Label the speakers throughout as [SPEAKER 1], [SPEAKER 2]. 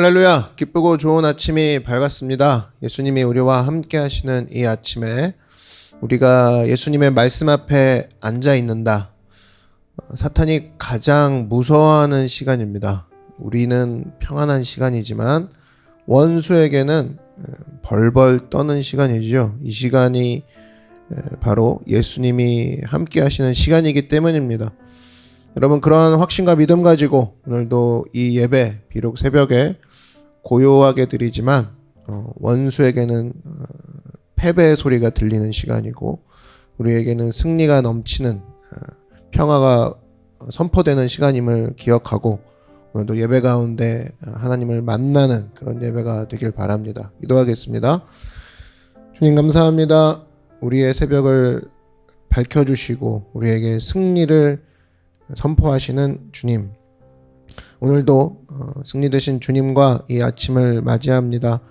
[SPEAKER 1] 할렐루야, 기쁘고 좋은 아침이 밝았습니다. 예수님이 우리와 함께 하시는 이 아침에 우리가 예수님의 말씀 앞에 앉아 있는다. 사탄이 가장 무서워하는 시간입니다. 우리는 평안한 시간이지만 원수에게는 벌벌 떠는 시간이죠. 이 시간이 바로 예수님이 함께 하시는 시간이기 때문입니다. 여러분, 그런 확신과 믿음 가지고 오늘도 이 예배, 비록 새벽에 고요하게 드리지만 원수에게는 패배의 소리가 들리는 시간이고 우리에게는 승리가 넘치는 평화가 선포되는 시간임을 기억하고 오늘도 예배 가운데 하나님을 만나는 그런 예배가 되길 바랍니다. 기도하겠습니다. 주님, 감사합니다. 우리의 새벽을 밝혀주시고 우리에게 승리를 선포하시는 주님, 오늘도 승리 되신 주님과 이 아침을 맞이합니다.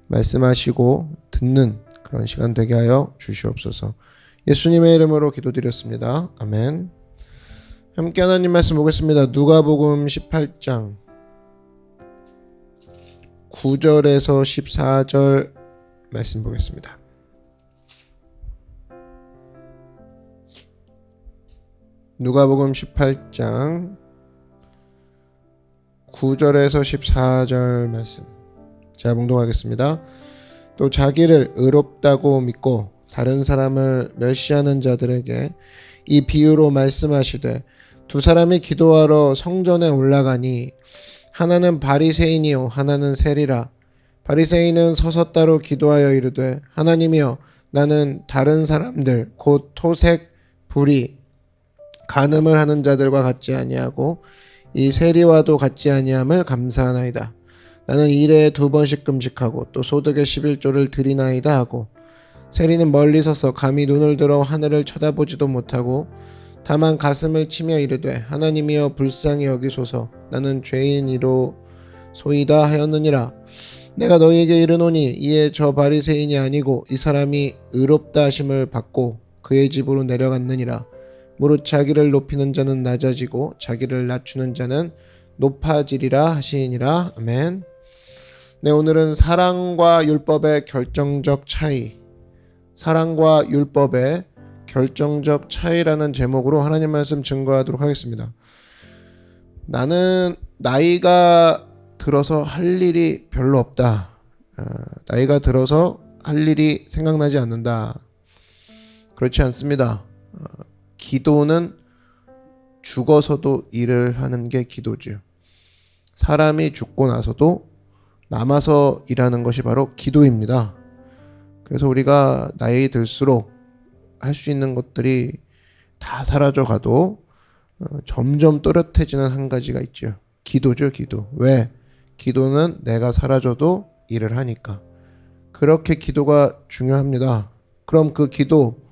[SPEAKER 1] 말씀하시고 듣는 그런 시간 되게 하여 주시옵소서. 예수님의 이름으로 기도드렸습니다. 아멘. 함께 하나님 말씀 보겠습니다. 누가복음 18장 9절에서 14절 말씀 보겠습니다. 누가복음 18장 9절에서 14절 말씀 제가 봉독하겠습니다. 또 자기를 의롭다고 믿고 다른 사람을 멸시하는 자들에게 이 비유로 말씀하시되 두 사람이 기도하러 성전에 올라가니 하나는 바리새인이요 하나는 세리라. 바리새인은 서서 따로 기도하여 이르되 하나님이여, 나는 다른 사람들 곧 토색, 불의, 간음을 하는 자들과 같지 아니하고 이 세리와도 같지 아니함을 감사하나이다. 나는 일에 2번씩 금식하고 또 소득의 11조를 드리나이다 하고, 세리는 멀리 서서 감히 눈을 들어 하늘을 쳐다보지도 못하고 다만 가슴을 치며 이르되 하나님이여 불쌍히 여기소서, 나는 죄인이로 소이다 하였느니라. 내가 너희에게 이르노니 이에 저 바리새인이 아니고 이 사람이 의롭다 하심을 받고 그의 집으로 내려갔느니라. 무릇 자기를 높이는 자는 낮아지고 자기를 낮추는 자는 높아지리라 하시니라. 아멘. 네, 오늘은 사랑과 율법의 결정적 차이, 사랑과 율법의 결정적 차이라는 제목으로 하나님 말씀 증거하도록 하겠습니다. 나는 나이가 들어서 할 일이 별로 없다. 나이가 들어서 할 일이 생각나지 않는다. 그렇지 않습니다. 기도는 죽어서도 일을 하는 게 기도죠. 사람이 죽고 나서도 남아서 일하는 것이 바로 기도입니다. 그래서 우리가 나이 들수록 할 수 있는 것들이 다 사라져 가도 점점 또렷해지는 한 가지가 있죠. 기도죠, 기도. 왜? 기도는 내가 사라져도 일을 하니까. 그렇게 기도가 중요합니다. 그럼 그 기도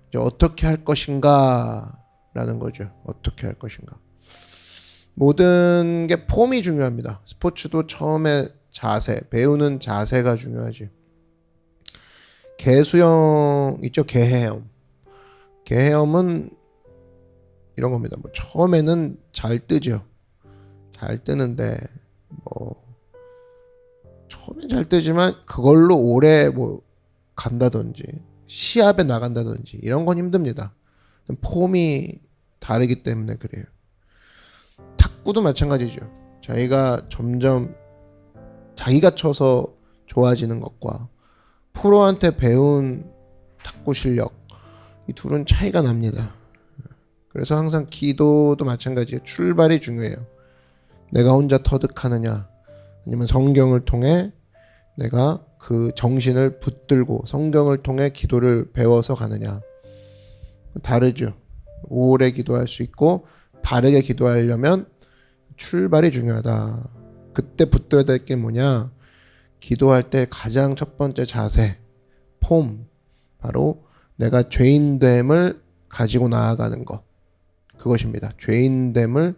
[SPEAKER 1] 이제 어떻게 할 것인가 라는 거죠. 어떻게 할 것인가. 모든 게 폼이 중요합니다. 스포츠도 처음에 자세, 배우는 자세가 중요하지. 개수영 있죠? 개헤엄. 개헤엄은 이런 겁니다. 뭐 처음에는 잘 뜨죠. 잘 뜨는데 처음엔 잘 뜨지만 그걸로 오래 간다든지 시합에 나간다든지 이런 건 힘듭니다. 폼이 다르기 때문에 그래요. 탁구도 마찬가지죠. 자기가 점점 자기가 쳐서 좋아지는 것과 프로한테 배운 탁구 실력, 이 둘은 차이가 납니다. 그래서 항상 기도도 마찬가지예요. 출발이 중요해요. 내가 혼자 터득하느냐 아니면 성경을 통해 내가 그 정신을 붙들고 성경을 통해 기도를 배워서 가느냐. 다르죠. 오래 기도할 수 있고 바르게 기도하려면 출발이 중요하다. 그때 붙들어야 될 게 뭐냐? 기도할 때 가장 첫 번째 자세, 폼, 바로 내가 죄인됨을 가지고 나아가는 것. 그것입니다. 죄인됨을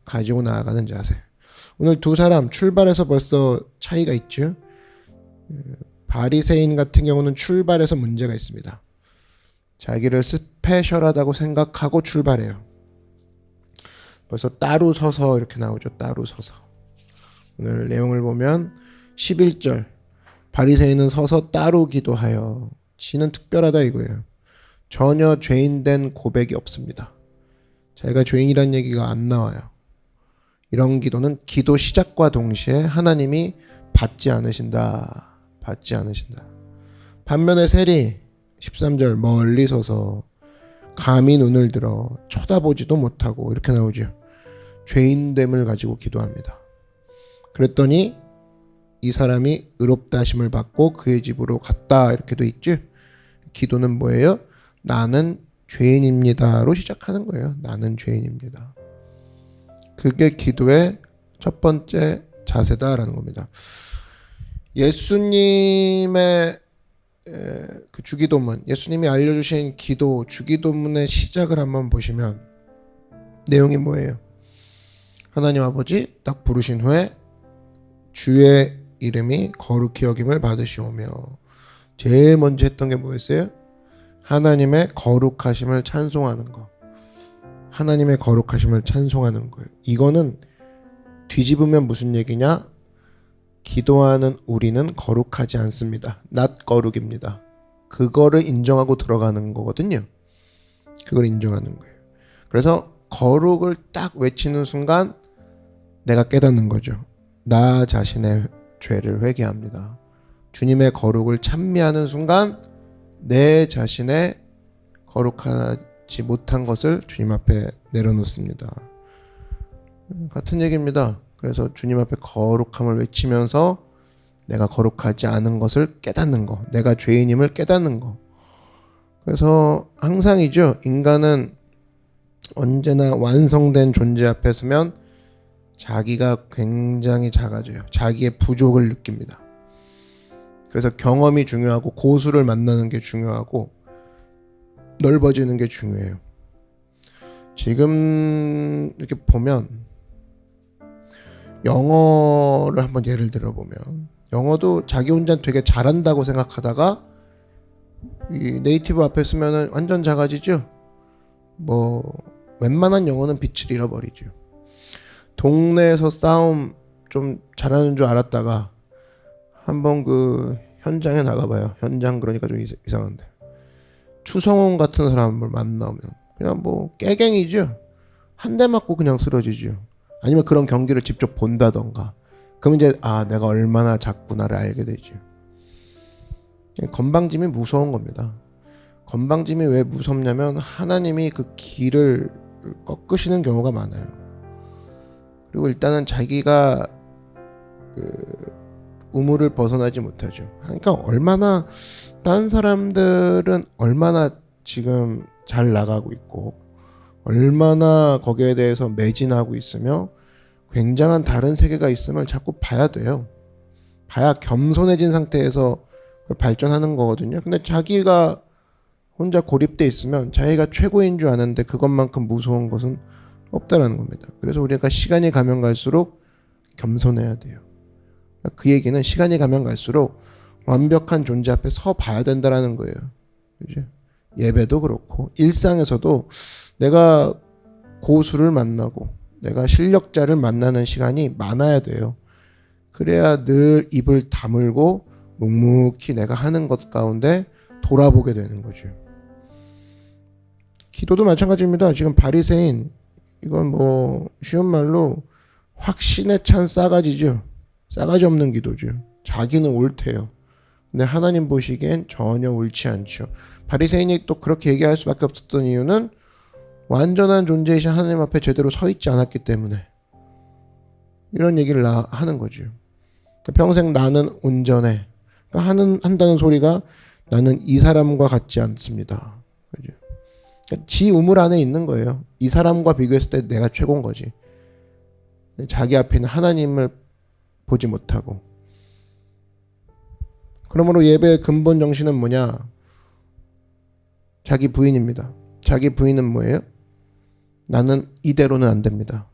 [SPEAKER 1] 가지고 나아가는 자세. 오늘 두 사람 출발해서 벌써 차이가 있죠. 바리새인 같은 경우는 출발에서 문제가 있습니다. 자기를 스페셜하다고 생각하고 출발해요. 벌써 따로 서서 이렇게 나오죠. 따로 서서. 오늘 내용을 보면 11절 바리새인은 서서 따로 기도하여 지는 특별하다 이거예요. 전혀 죄인된 고백이 없습니다. 자기가 죄인이란 얘기가 안 나와요. 이런 기도는 기도 시작과 동시에 하나님이 받지 않으신다. 받지 않으신다. 반면에 셀이 13절 멀리 서서 감히 눈을 들어 쳐다보지도 못하고 이렇게 나오죠. 죄인됨을 가지고 기도합니다. 그랬더니 이 사람이 의롭다 하심을 받고 그의 집으로 갔다 이렇게 돼 있죠. 기도는 뭐예요? 나는 죄인입니다로 시작하는 거예요. 나는 죄인입니다. 그게 기도의 첫 번째 자세다라는 겁니다. 예수님의 그 주기도문, 예수님이 알려주신 기도 주기도문의 시작을 한번 보시면 내용이 뭐예요? 하나님 아버지 딱 부르신 후에 주의 이름이 거룩히 여김을 받으시오며, 제일 먼저 했던 게 뭐였어요? 하나님의 거룩하심을 찬송하는 거. 하나님의 거룩하심을 찬송하는 거예요. 이거는 뒤집으면 무슨 얘기냐? 기도하는 우리는 거룩하지 않습니다. 낫거룩입니다. 그거를 인정하고 들어가는 거거든요. 그걸 인정하는 거예요. 그래서 거룩을 딱 외치는 순간 내가 깨닫는 거죠. 나 자신의 죄를 회개합니다. 주님의 거룩을 찬미하는 순간 내 자신의 거룩하지 못한 것을 주님 앞에 내려놓습니다. 같은 얘기입니다. 그래서 주님 앞에 거룩함을 외치면서 내가 거룩하지 않은 것을 깨닫는 거, 내가 죄인임을 깨닫는 거. 그래서 항상이죠. 인간은 언제나 완성된 존재 앞에 서면 자기가 굉장히 작아져요. 자기의 부족을 느낍니다. 그래서 경험이 중요하고 고수를 만나는 게 중요하고 넓어지는 게 중요해요. 지금 이렇게 보면 영어를 한번 예를 들어보면 영어도 자기 혼자 되게 잘한다고 생각하다가 이 네이티브 앞에 쓰면 완전 작아지죠. 뭐 웬만한 영어는 빛을 잃어버리죠. 동네에서 싸움 좀 잘하는 줄 알았다가 한번 그 현장에 나가봐요. 현장 그러니까 좀 이상한데 추성훈 같은 사람을 만나면 그냥 뭐 깨갱이죠. 한 대 맞고 그냥 쓰러지죠. 아니면 그런 경기를 직접 본다던가 그럼 이제 내가 얼마나 작구나를 알게 되죠. 건방짐이 무서운 겁니다. 건방짐이 왜 무섭냐면 하나님이 그 길을 꺾으시는 경우가 많아요. 그리고 일단은 자기가 우물을 벗어나지 못하죠. 그러니까 얼마나 다른 사람들은 얼마나 지금 잘 나가고 있고 얼마나 거기에 대해서 매진하고 있으며 굉장한 다른 세계가 있음을 자꾸 봐야 돼요. 봐야 겸손해진 상태에서 발전하는 거거든요. 근데 자기가 혼자 고립돼 있으면 자기가 최고인 줄 아는데 그것만큼 무서운 것은 없다라는 겁니다. 그래서 우리가 시간이 가면 갈수록 겸손해야 돼요. 그 얘기는 시간이 가면 갈수록 완벽한 존재 앞에 서 봐야 된다라는 거예요. 그죠? 예배도 그렇고 일상에서도 내가 고수를 만나고 내가 실력자를 만나는 시간이 많아야 돼요. 그래야 늘 입을 다물고 묵묵히 내가 하는 것 가운데 돌아보게 되는 거죠. 기도도 마찬가지입니다. 지금 바리새인 이건 뭐 쉬운 말로 확신에 찬 싸가지죠. 싸가지 없는 기도죠. 자기는 옳대요. 근데 하나님 보시기엔 전혀 옳지 않죠. 바리새인이 또 그렇게 얘기할 수밖에 없었던 이유는 완전한 존재이신 하나님 앞에 제대로 서 있지 않았기 때문에 이런 얘기를 하는 거죠. 평생 나는 온전해. 한다는 소리가 나는 이 사람과 같지 않습니다. 그죠? 지 우물 안에 있는 거예요. 이 사람과 비교했을 때 내가 최고인 거지. 자기 앞에 있는 하나님을 보지 못하고. 그러므로 예배의 근본 정신은 뭐냐? 자기 부인입니다. 자기 부인은 뭐예요? 나는 이대로는 안 됩니다.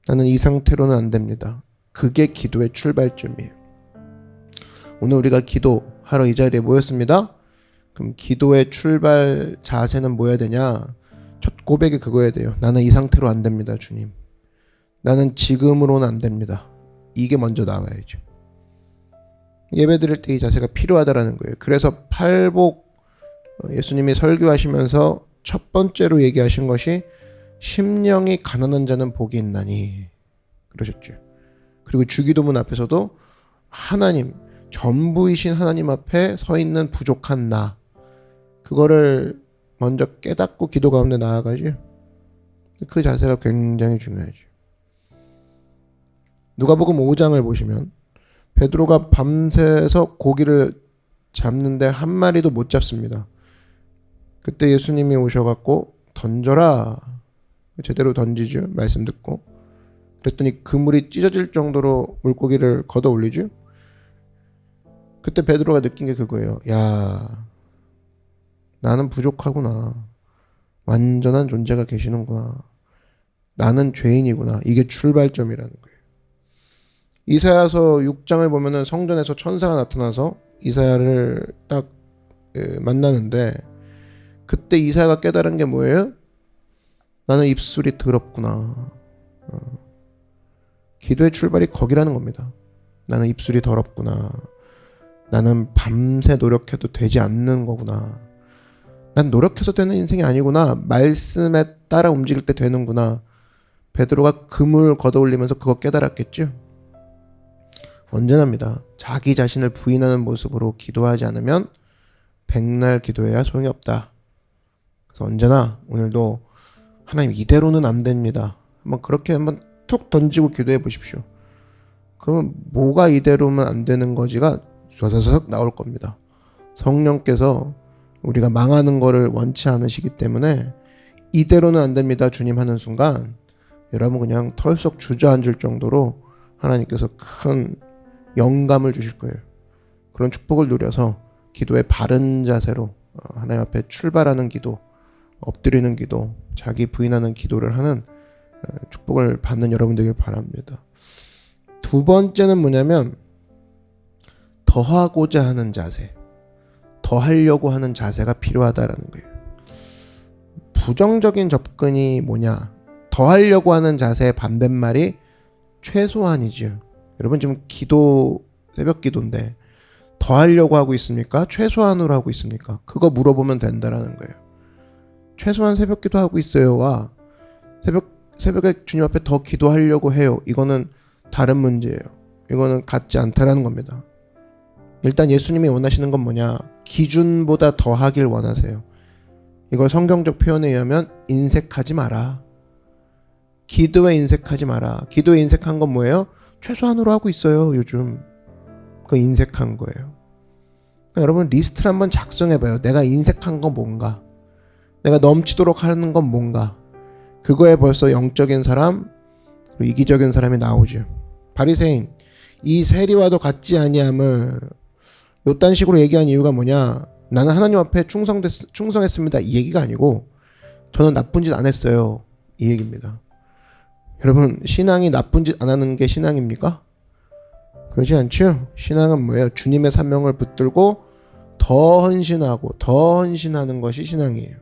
[SPEAKER 1] 나는 이 상태로는 안 됩니다. 그게 기도의 출발점이에요. 오늘 우리가 기도하러 이 자리에 모였습니다. 그럼 기도의 출발 자세는 뭐여야 되냐? 첫 고백이 그거여야 돼요. 나는 이 상태로 안 됩니다, 주님. 나는 지금으로는 안 됩니다. 이게 먼저 나와야죠. 예배 드릴 때 이 자세가 필요하다라는 거예요. 그래서 팔복 예수님이 설교하시면서 첫 번째로 얘기하신 것이 심령이 가난한 자는 복이 있나니 그러셨죠. 그리고 주기도문 앞에서도 하나님, 전부이신 하나님 앞에 서 있는 부족한 나, 그거를 먼저 깨닫고 기도 가운데 나아가죠. 그 자세가 굉장히 중요하죠. 누가복음 5장을 보시면 베드로가 밤새서 고기를 잡는데 한 마리도 못 잡습니다. 그때 예수님이 오셔갖고 던져라, 제대로 던지죠. 말씀 듣고. 그랬더니 그물이 찢어질 정도로 물고기를 걷어 올리죠. 그때 베드로가 느낀 게 그거예요. 야, 나는 부족하구나. 완전한 존재가 계시는구나. 나는 죄인이구나. 이게 출발점이라는 거예요. 이사야서 6장을 보면은 성전에서 천사가 나타나서 이사야를 딱 만나는데 그때 이사야가 깨달은 게 뭐예요? 나는 입술이 더럽구나. 기도의 출발이 거기라는 겁니다. 나는 입술이 더럽구나. 나는 밤새 노력해도 되지 않는 거구나. 난 노력해서 되는 인생이 아니구나. 말씀에 따라 움직일 때 되는구나. 베드로가 그물 걷어올리면서 그거 깨달았겠죠. 언제나입니다. 자기 자신을 부인하는 모습으로 기도하지 않으면 백날 기도해야 소용이 없다. 그래서 언제나 오늘도 하나님 이대로는 안 됩니다. 한번 그렇게 한번 툭 던지고 기도해 보십시오. 그러면 뭐가 이대로면 안 되는 거지가 쏴사삭 나올 겁니다. 성령께서 우리가 망하는 거를 원치 않으시기 때문에 이대로는 안 됩니다 주님 하는 순간 여러분 그냥 털썩 주저앉을 정도로 하나님께서 큰 영감을 주실 거예요. 그런 축복을 누려서 기도의 바른 자세로 하나님 앞에 출발하는 기도, 엎드리는 기도, 자기 부인하는 기도를 하는 축복을 받는 여러분들길 바랍니다. 두 번째는 뭐냐면 더하고자 하는 자세, 더하려고 하는 자세가 필요하다라는 거예요. 부정적인 접근이 뭐냐? 더하려고 하는 자세의 반대말이 최소한이죠. 여러분 지금 기도, 새벽 기도인데 더하려고 하고 있습니까? 최소한으로 하고 있습니까? 그거 물어보면 된다라는 거예요. 최소한 새벽 기도하고 있어요와 새벽에 주님 앞에 더 기도하려고 해요. 이거는 다른 문제예요. 이거는 같지 않다라는 겁니다. 일단 예수님이 원하시는 건 뭐냐? 기준보다 더하길 원하세요. 이걸 성경적 표현에 의하면 인색하지 마라. 기도에 인색하지 마라. 기도에 인색한 건 뭐예요? 최소한으로 하고 있어요 요즘. 그거 인색한 거예요. 그러니까 여러분 리스트를 한번 작성해봐요. 내가 인색한 건 뭔가, 내가 넘치도록 하는 건 뭔가. 그거에 벌써 영적인 사람 그리고 이기적인 사람이 나오죠. 바리새인 이 세리와도 같지 아니함을 요딴 식으로 얘기한 이유가 뭐냐? 나는 하나님 앞에 충성했습니다 이 얘기가 아니고 저는 나쁜 짓 안 했어요 이 얘기입니다. 여러분 신앙이 나쁜 짓 안 하는 게 신앙입니까? 그렇지 않죠? 신앙은 뭐예요? 주님의 사명을 붙들고 더 헌신하고 더 헌신하는 것이 신앙이에요.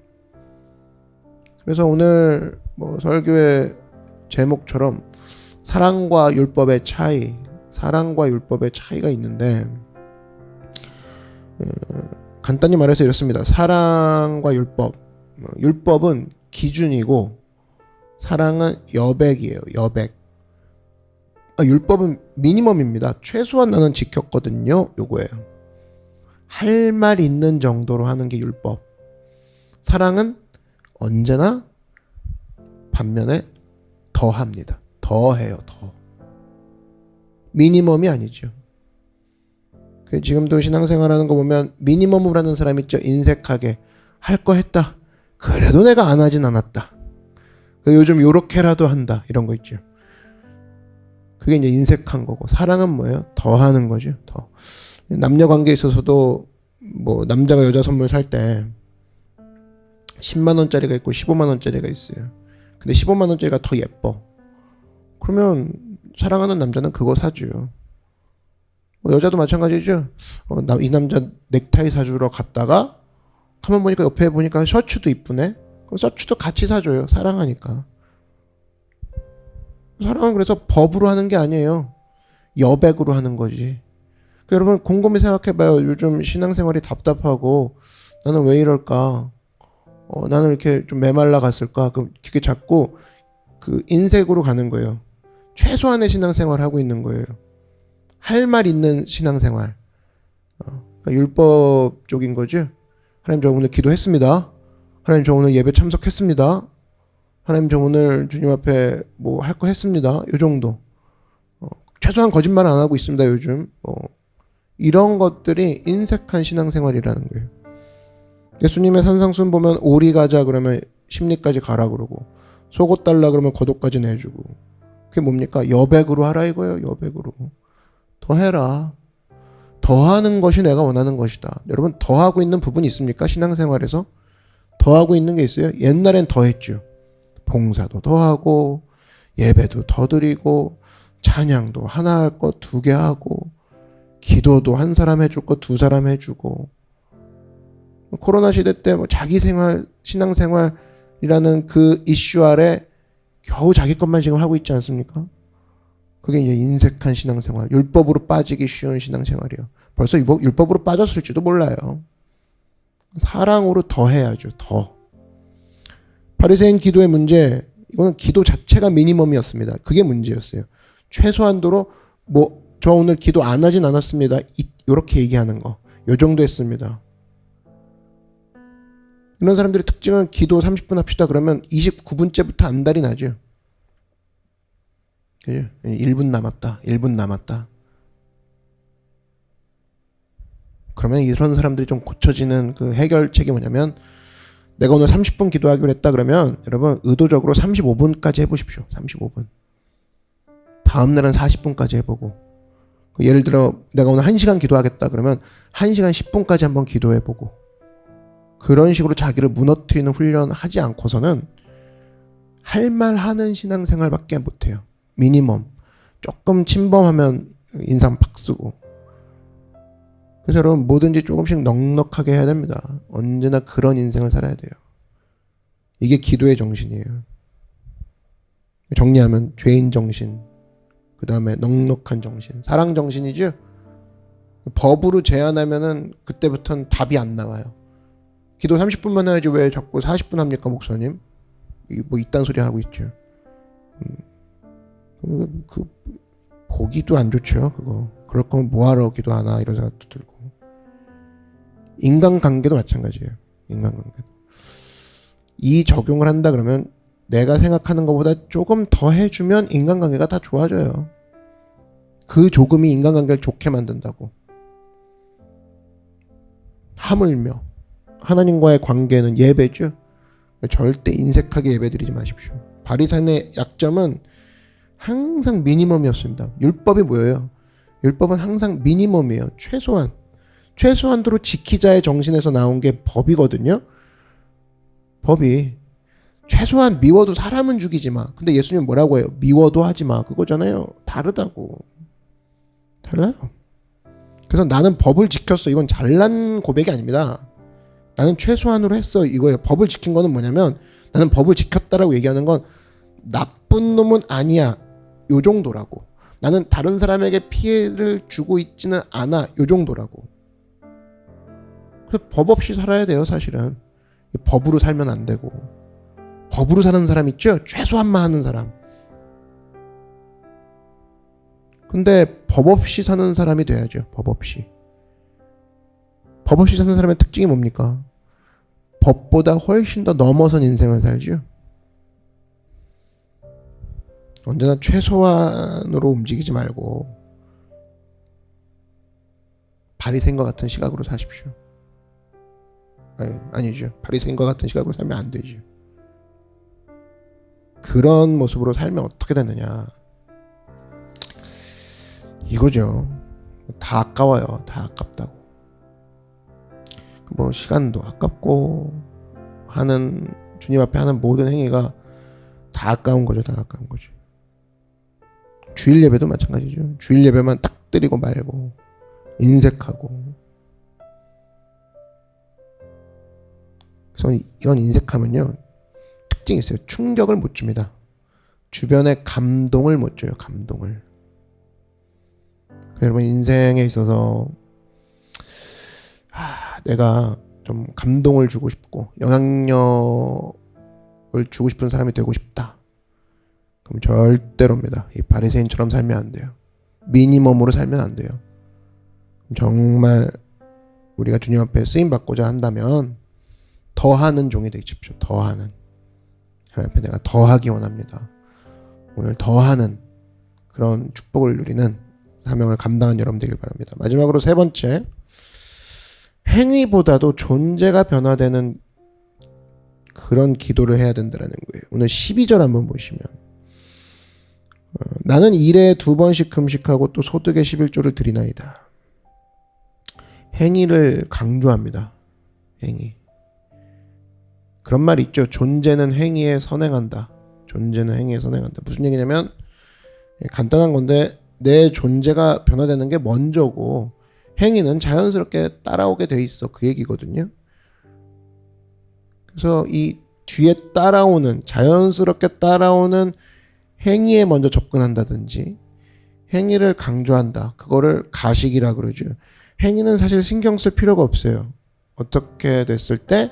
[SPEAKER 1] 그래서 오늘 설교의 제목처럼 사랑과 율법의 차이가 있는데 간단히 말해서 이렇습니다. 사랑과 율법은 기준이고 사랑은 여백이에요. 여백. 율법은 미니멈입니다. 최소한 나는 지켰거든요. 요거예요. 할 말 있는 정도로 하는 게 율법. 사랑은 언제나 반면에 더 합니다. 더 해요. 더. 미니멈이 아니죠. 지금도 신앙생활하는 거 보면 미니멈으로 하는 사람 있죠. 인색하게 할 거 했다. 그래도 내가 안 하진 않았다. 요즘 요렇게라도 한다. 이런 거 있죠. 그게 이제 인색한 거고, 사랑은 뭐예요? 더 하는 거죠. 더. 남녀 관계에 있어서도 남자가 여자 선물 살 때 10만 원짜리가 있고 15만 원짜리가 있어요. 근데 15만 원짜리가 더 예뻐. 그러면 사랑하는 남자는 그거 사줘요. 여자도 마찬가지죠. 이 남자 넥타이 사주러 갔다가 가만 보니까 옆에 보니까 셔츠도 이쁘네. 그럼 셔츠도 같이 사줘요. 사랑하니까. 사랑은 그래서 법으로 하는 게 아니에요. 여백으로 하는 거지. 그러니까 여러분 곰곰이 생각해봐요. 요즘 신앙생활이 답답하고 나는 왜 이럴까? 나는 이렇게 좀 메말라 갔을까? 그럼 이렇게 자꾸 그 인색으로 가는 거예요. 최소한의 신앙생활 하고 있는 거예요. 할 말 있는 신앙생활. 그러니까 율법 쪽인 거죠. 하나님 저 오늘 기도했습니다. 하나님 저 오늘 예배 참석했습니다. 하나님 저 오늘 주님 앞에 뭐 할 거 했습니다. 이 정도. 최소한 거짓말 안 하고 있습니다. 요즘. 이런 것들이 인색한 신앙생활이라는 거예요. 예수님의 산상순 보면 오리 가자 그러면 심리까지 가라 그러고 속옷 달라 그러면 겉옷까지 내주고 그게 뭡니까? 여백으로 하라 이거예요. 여백으로. 더 해라. 더하는 것이 내가 원하는 것이다. 여러분 더하고 있는 부분이 있습니까? 신앙생활에서 더하고 있는 게 있어요. 옛날엔 더했죠. 봉사도 더하고 예배도 더 드리고 찬양도 하나 할 거 두 개 하고 기도도 한 사람 해줄 거 두 사람 해주고 코로나 시대 때 뭐 자기 생활 신앙생활이라는 그 이슈 아래 겨우 자기 것만 지금 하고 있지 않습니까? 그게 이제 인색한 신앙생활, 율법으로 빠지기 쉬운 신앙생활이에요. 벌써 율법으로 빠졌을지도 몰라요. 사랑으로 더 해야죠. 더. 바리새인 기도의 문제, 이거는 기도 자체가 미니멈이었습니다. 그게 문제였어요. 최소한도로 뭐 저 오늘 기도 안 하진 않았습니다. 이렇게 얘기하는 거. 요 정도 했습니다. 이런 사람들의 특징은 기도 30분 합시다 그러면 29분째부터 안달이 나죠. 1분 남았다. 1분 남았다. 그러면 이런 사람들이 좀 고쳐지는 그 해결책이 뭐냐면 내가 오늘 30분 기도하기로 했다 그러면 여러분 의도적으로 35분까지 해보십시오. 35분. 다음날은 40분까지 해보고 예를 들어 내가 오늘 1시간 기도하겠다 그러면 1시간 10분까지 한번 기도해보고 그런 식으로 자기를 무너뜨리는 훈련 하지 않고서는 할 말 하는 신앙생활밖에 못해요. 미니멈. 조금 침범하면 인상 팍 쓰고. 그래서 여러분 뭐든지 조금씩 넉넉하게 해야 됩니다. 언제나 그런 인생을 살아야 돼요. 이게 기도의 정신이에요. 정리하면 죄인 정신, 그 다음에 넉넉한 정신, 사랑 정신이죠. 법으로 제한하면은 그때부터는 답이 안 나와요. 기도 30분만 해야지 왜 자꾸 40분 합니까 목사님? 뭐 이딴 소리 하고 있죠. 그 보기도 안 좋죠. 그거 그럴 거면 뭐하러 기도하나 이런 생각도 들고. 인간관계도 마찬가지예요. 인간관계. 이 적용을 한다 그러면 내가 생각하는 것보다 조금 더 해주면 인간관계가 다 좋아져요. 그 조금이 인간관계를 좋게 만든다고. 하물며 하나님과의 관계는 예배죠. 절대 인색하게 예배드리지 마십시오. 바리새인의 약점은 항상 미니멈이었습니다. 율법이 뭐예요? 율법은 항상 미니멈이에요. 최소한도로 지키자의 정신에서 나온 게 법이거든요. 법이 최소한 미워도 사람은 죽이지 마. 근데 예수님 뭐라고 해요? 미워도 하지 마. 그거잖아요. 다르다고. 달라요. 그래서 나는 법을 지켰어. 이건 잘난 고백이 아닙니다. 나는 최소한으로 했어. 이거예요. 법을 지킨 거는 뭐냐면 나는 법을 지켰다라고 얘기하는 건 나쁜 놈은 아니야. 요 정도라고. 나는 다른 사람에게 피해를 주고 있지는 않아. 요 정도라고. 그래서 법 없이 살아야 돼요. 사실은. 법으로 살면 안 되고. 법으로 사는 사람 있죠? 최소한만 하는 사람. 근데 법 없이 사는 사람이 돼야죠. 법 없이. 법 없이 사는 사람의 특징이 뭡니까? 법보다 훨씬 더 넘어선 인생을 살죠. 언제나 최소한으로 움직이지 말고 바리새인과 같은 시각으로 사십시오. 아니죠. 바리새인과 같은 시각으로 살면 안 되죠. 그런 모습으로 살면 어떻게 되느냐. 이거죠. 다 아까워요. 다 아깝다고. 뭐 시간도 아깝고 하는 주님 앞에 하는 모든 행위가 다 아까운 거죠. 다 아까운 거죠. 주일 예배도 마찬가지죠. 주일 예배만 딱 드리고 말고 인색하고. 그래서 이런 인색함은요 특징이 있어요. 충격을 못 줍니다. 주변에 감동을 못 줘요. 감동을. 여러분 인생에 있어서 내가 좀 감동을 주고 싶고 영향력을 주고 싶은 사람이 되고 싶다. 그럼 절대로입니다. 이 바리새인처럼 살면 안 돼요. 미니멈으로 살면 안 돼요. 정말 우리가 주님 앞에 쓰임 받고자 한다면 더하는 종이 되십시오. 더하는. 하나님 앞에 내가 더하기 원합니다. 오늘 더하는 그런 축복을 누리는 사명을 감당한 여러분 되길 바랍니다. 마지막으로 세 번째, 행위보다도 존재가 변화되는 그런 기도를 해야 된다는 거예요. 오늘 12절 한번 보시면 나는 일에 2번씩 금식하고 또 소득의 11조를 드리나이다. 행위를 강조합니다. 행위. 그런 말 있죠. 존재는 행위에 선행한다. 존재는 행위에 선행한다. 무슨 얘기냐면 간단한 건데 내 존재가 변화되는 게 먼저고 행위는 자연스럽게 따라오게 돼 있어. 그 얘기거든요. 그래서 이 뒤에 따라오는 자연스럽게 따라오는 행위에 먼저 접근한다든지 행위를 강조한다. 그거를 가식이라 그러죠. 행위는 사실 신경 쓸 필요가 없어요. 어떻게 됐을 때?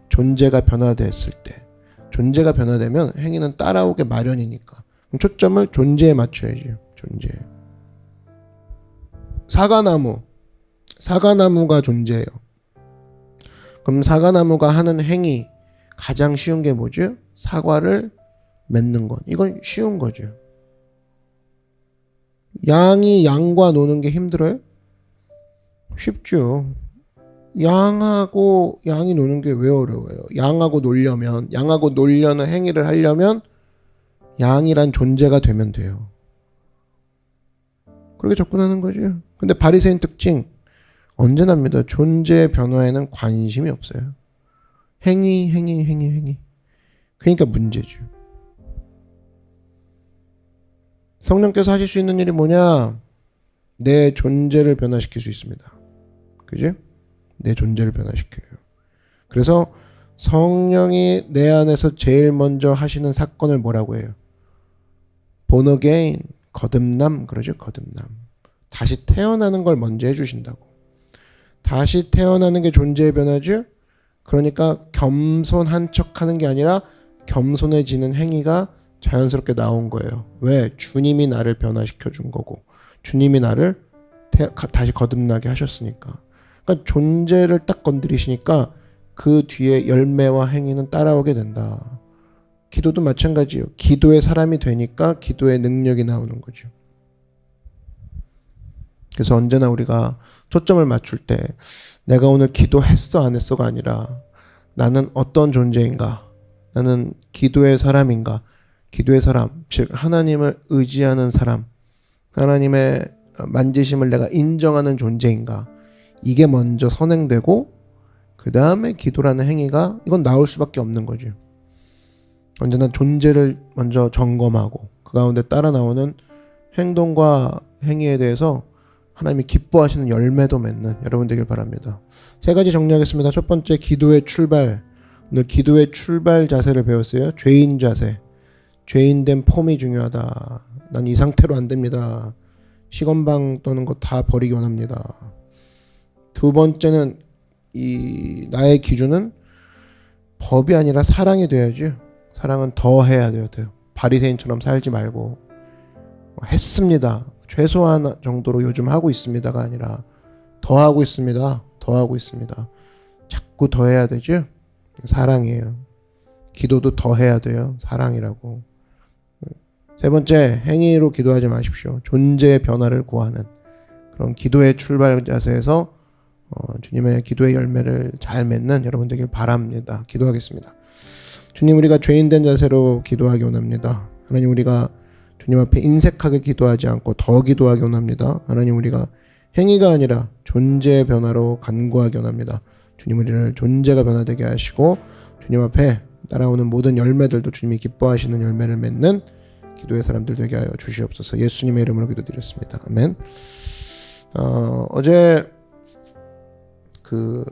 [SPEAKER 1] 존재가 변화됐을 때. 존재가 변화되면 행위는 따라오게 마련이니까. 그럼 초점을 존재에 맞춰야죠. 존재. 사과나무가 존재예요. 그럼 사과나무가 하는 행위 가장 쉬운 게 뭐죠? 사과를 맺는 것. 이건 쉬운 거죠. 양이 양과 노는 게 힘들어요? 쉽죠. 양이 노는 게 왜 어려워요? 양하고 놀려는 행위를 하려면 양이란 존재가 되면 돼요. 그렇게 접근하는 거죠. 근데 바리새인 특징 언제나입니다. 존재의 변화에는 관심이 없어요. 행위. 그러니까 문제죠. 성령께서 하실 수 있는 일이 뭐냐? 내 존재를 변화시킬 수 있습니다. 그죠? 내 존재를 변화시켜요. 그래서 성령이 내 안에서 제일 먼저 하시는 사건을 뭐라고 해요? born again, 거듭남, 그러죠? 거듭남. 다시 태어나는 걸 먼저 해주신다고. 다시 태어나는 게 존재의 변화죠? 그러니까 겸손한 척 하는 게 아니라 겸손해지는 행위가 자연스럽게 나온 거예요. 왜? 주님이 나를 변화시켜 준 거고 주님이 나를 다시 거듭나게 하셨으니까. 그러니까 존재를 딱 건드리시니까 그 뒤에 열매와 행위는 따라오게 된다. 기도도 마찬가지예요. 기도의 사람이 되니까 기도의 능력이 나오는 거죠. 그래서 언제나 우리가 초점을 맞출 때 내가 오늘 기도했어 안 했어가 아니라 나는 어떤 존재인가? 나는 기도의 사람인가? 기도의 사람, 즉 하나님을 의지하는 사람, 하나님의 만지심을 내가 인정하는 존재인가? 이게 먼저 선행되고 그 다음에 기도라는 행위가 이건 나올 수밖에 없는 거죠. 언제나 존재를 먼저 점검하고 그 가운데 따라 나오는 행동과 행위에 대해서 하나님이 기뻐하시는 열매도 맺는 여러분 되길 바랍니다. 세 가지 정리하겠습니다. 첫 번째, 기도의 출발. 오늘 기도의 출발 자세를 배웠어요. 죄인 자세. 죄인된 폼이 중요하다. 난 이 상태로 안 됩니다. 시건방 떠는 거 다 버리기 원합니다. 두 번째는 나의 기준은 법이 아니라 사랑이 돼야죠. 사랑은 더 해야 돼요. 바리새인처럼 살지 말고 했습니다. 최소한 정도로 요즘 하고 있습니다가 아니라 더 하고 있습니다. 자꾸 더 해야 되죠. 사랑이에요. 기도도 더 해야 돼요. 사랑이라고. 세 번째, 행위로 기도하지 마십시오. 존재의 변화를 구하는 그런 기도의 출발 자세에서 주님의 기도의 열매를 잘 맺는 여러분 되길 바랍니다. 기도하겠습니다. 주님, 우리가 죄인된 자세로 기도하기 원합니다. 하나님, 우리가 주님 앞에 인색하게 기도하지 않고 더 기도하기 원합니다. 하나님, 우리가 행위가 아니라 존재의 변화로 간구하기 원합니다. 주님, 우리를 존재가 변화되게 하시고 주님 앞에 따라오는 모든 열매들도 주님이 기뻐하시는 열매를 맺는 기도의 사람들 되게 하여 주시옵소서. 예수님의 이름으로 기도드렸습니다. 아멘. 어제 그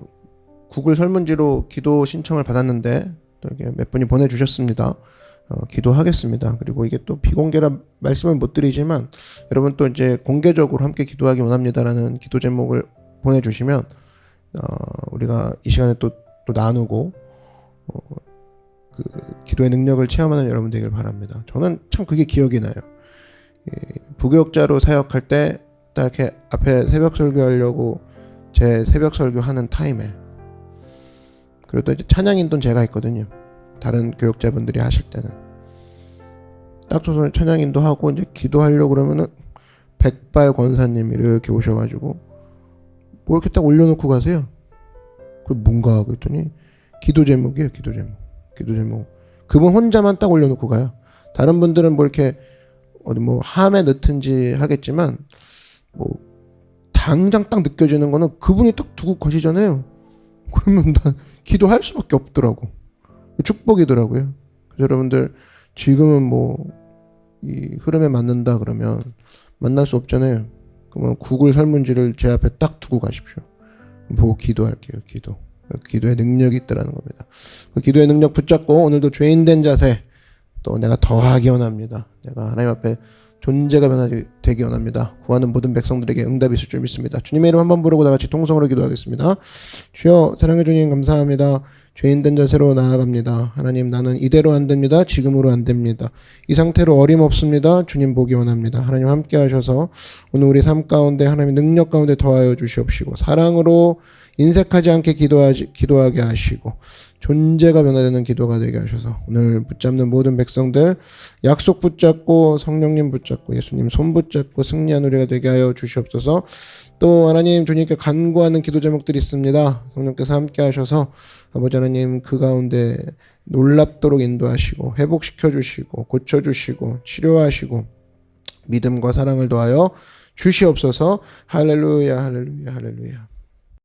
[SPEAKER 1] 구글 설문지로 기도 신청을 받았는데 또 이렇게 몇 분이 보내주셨습니다. 기도하겠습니다. 그리고 이게 또 비공개라 말씀을 못 드리지만 여러분 또 이제 공개적으로 함께 기도하기 원합니다라는 기도 제목을 보내주시면 우리가 이 시간에 또 나누고 그 기도의 능력을 체험하는 여러분 되길 바랍니다. 저는 참 그게 기억이 나요. 부교육자로 사역할 때 딱 이렇게 앞에 새벽 설교하려고 제 새벽 설교하는 타임에, 그리고 또 이제 찬양인도는 제가 했거든요. 다른 교육자분들이 하실 때는 딱 서서 찬양인도 하고 이제 기도하려고 그러면은 백발 권사님이 이렇게 오셔가지고 뭐 이렇게 딱 올려놓고 가세요. 그 뭔가 하고 했더니 기도 제목이에요. 기도 제목. 그분 혼자만 딱 올려놓고 가요. 다른 분들은 뭐 이렇게 어디 뭐 함에 넣든지 하겠지만 뭐 당장 딱 느껴지는 거는 그분이 딱 두고 가시잖아요. 그러면 난 기도할 수밖에 없더라고. 축복이더라고요. 그래서 여러분들 지금은 뭐 이 흐름에 맞는다 그러면 만날 수 없잖아요. 그러면 구글 설문지를 제 앞에 딱 두고 가십시오. 보고 기도할게요. 기도의 능력이 있더라는 겁니다. 그 기도의 능력 붙잡고 오늘도 죄인된 자세 또 내가 더하기 원합니다. 내가 하나님 앞에 존재가 변화되기 원합니다. 구하는 모든 백성들에게 응답이 있을 줄 믿습니다. 주님의 이름 한번 부르고 다 같이 통성으로 기도하겠습니다. 주여, 사랑해 주님 감사합니다. 죄인된 자세로 나아갑니다. 하나님, 나는 이대로 안 됩니다. 지금으로 안 됩니다. 이 상태로 어림없습니다. 주님 보기 원합니다. 하나님 함께 하셔서 오늘 우리 삶 가운데 하나님의 능력 가운데 더하여 주시옵시고 사랑으로 인색하지 않게 기도하게 하시고 존재가 변화되는 기도가 되게 하셔서 오늘 붙잡는 모든 백성들 약속 붙잡고 성령님 붙잡고 예수님 손 붙잡고 승리한 우리가 되게 하여 주시옵소서. 또 하나님 주님께 간구하는 기도 제목들이 있습니다. 성령께서 함께 하셔서 아버지 하나님 그 가운데 놀랍도록 인도하시고 회복시켜 주시고 고쳐주시고 치료하시고 믿음과 사랑을 더하여 주시옵소서. 할렐루야 할렐루야 할렐루야.